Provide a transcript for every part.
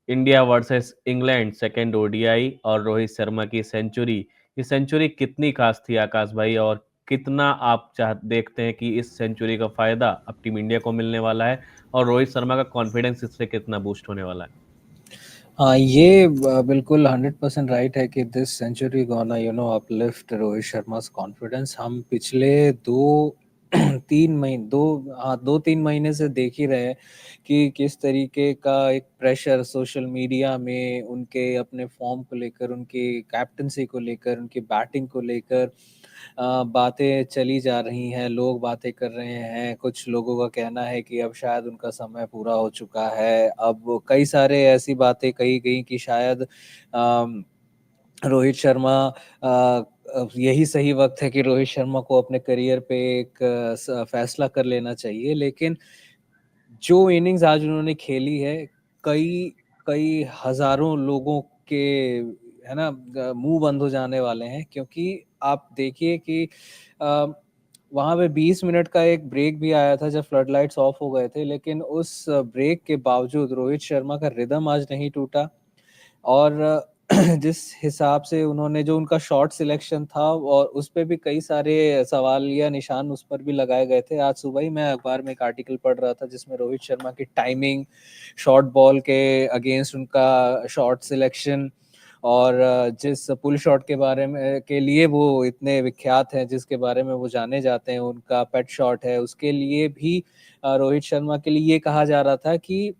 India versus England second ODI और रोहित शर्मा की century, ये सेंचुरी कितनी खास थी आकाश भाई, और कितना आप चाह देखते हैं कि इस सेंचुरी का फायदा अब टीम इंडिया को मिलने वाला है, और रोहित शर्मा का कॉन्फिडेंस इससे कितना बूस्ट होने वाला है? हाँ, ये बिल्कुल 100% राइट है कि this century gonna uplift Rohit Sharma confidence. हम पिछले दो तीन महीने दो हाँ 2-3 महीने से देख ही रहे हैं कि किस तरीके का एक प्रेशर सोशल मीडिया में उनके अपने फॉर्म को लेकर, उनकी कैप्टनसी को लेकर, उनकी बैटिंग को लेकर बातें चली जा रही हैं। लोग बातें कर रहे हैं, कुछ लोगों का कहना है कि अब शायद उनका समय पूरा हो चुका है। अब कई सारे ऐसी बातें कही गई कि शायद रोहित शर्मा अब यही सही वक्त है कि रोहित शर्मा को अपने करियर पे एक फैसला कर लेना चाहिए। लेकिन जो इनिंग्स आज उन्होंने खेली है, कई कई हजारों लोगों के है ना मुंह बंद हो जाने वाले हैं, क्योंकि आप देखिए कि वहां पे 20 मिनट का एक ब्रेक भी आया था जब फ्लड लाइट्स ऑफ हो गए थे, लेकिन उस ब्रेक के बावजूद रोहित शर्मा का रिदम आज नहीं टूटा। और जिस हिसाब से उन्होंने जो उनका शॉट सिलेक्शन था, और उस पे भी कई सारे सवाल या निशान उस पर भी लगाए गए थे। आज सुबह ही मैं अखबार में एक आर्टिकल पढ़ रहा था जिसमें रोहित शर्मा की टाइमिंग, शॉर्ट बॉल के अगेंस्ट उनका शॉट सिलेक्शन, और जिस पुल शॉट के बारे में के लिए वो इतने विख्यात हैं, जिसके बारे में वो जाने जाते हैं, उनका पेट शॉट है, उसके लिए भी रोहित शर्मा के लिए ये कहा जा रहा था कि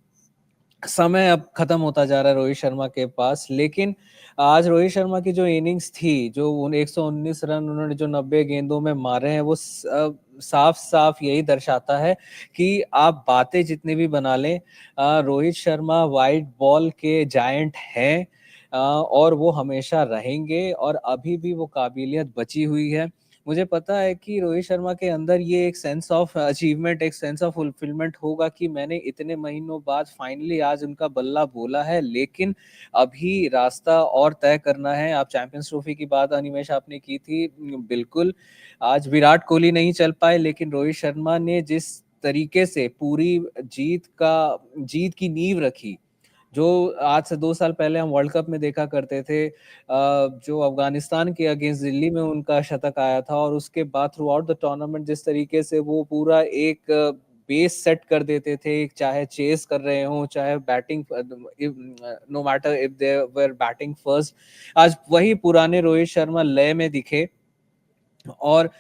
समय अब खत्म होता जा रहा है रोहित शर्मा के पास। लेकिन आज रोहित शर्मा की जो इनिंग्स थी, जो 119 रन उन्होंने जो 90 गेंदों में मारे हैं, वो साफ साफ यही दर्शाता है कि आप बातें जितनी भी बना लें, रोहित शर्मा वाइड बॉल के जायंट हैं, और वो हमेशा रहेंगे, और अभी भी वो काबिलियत बची हुई है। मुझे पता है कि रोहित शर्मा के अंदर ये एक सेंस ऑफ अचीवमेंट, एक सेंस ऑफ फुलफिलमेंट होगा कि मैंने इतने महीनों बाद फाइनली आज उनका बल्ला बोला है। लेकिन अभी रास्ता और तय करना है। आप चैंपियंस ट्रॉफी की बात अनिमेश आपने की थी, बिल्कुल। आज विराट कोहली नहीं चल पाए, लेकिन रोहित शर्मा ने जिस तरीके से पूरी जीत की नींव रखी, जो आज से 2 साल पहले हम वर्ल्ड कप में देखा करते थे, जो अफगानिस्तान के अगेंस्ट दिल्ली में उनका शतक आया था, और उसके बाद थ्रू आउट द टूर्नामेंट जिस तरीके से वो पूरा एक बेस सेट कर देते थे, चाहे चेस कर रहे हो, चाहे batting, no matter if they were batting first, आज वही पुराने रोहित शर्मा लय में दिखे। और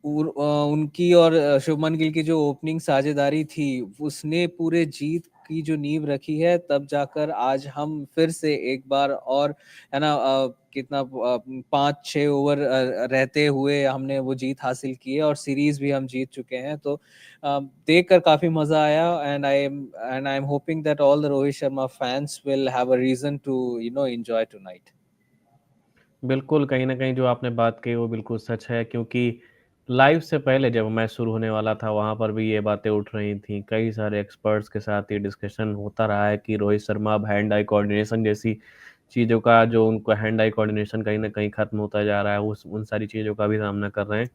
उनकी और शुभमन गिल की जो ओपनिंग साझेदारी थी, उसने पूरे जीत की जो नींव रखी है, तब जाकर आज हम फिर से एक बार और है ना कितना 5-6 ओवर रहते हुए हमने वो जीत हासिल की है, और सीरीज भी हम जीत चुके हैं। तो देखकर काफी मजा आया। And I am hoping that all the Rohit Sharma fans will have a reason to enjoy tonight. बिल्कुल, कहीं न कहीं जो आपने बात कही वो बिल्कुल सच है, क्योंकि लाइव से पहले जब मैच शुरू होने वाला था वहाँ पर भी ये बातें उठ रही थी। कई सारे एक्सपर्ट्स के साथ ये डिस्कशन होता रहा है कि रोहित शर्मा अब हैंड आई कोऑर्डिनेशन जैसी चीज़ों का, जो उनको हैंड आई कोऑर्डिनेशन कहीं न कहीं खत्म होता जा रहा है, उस उन सारी चीज़ों का भी सामना कर रहे हैं।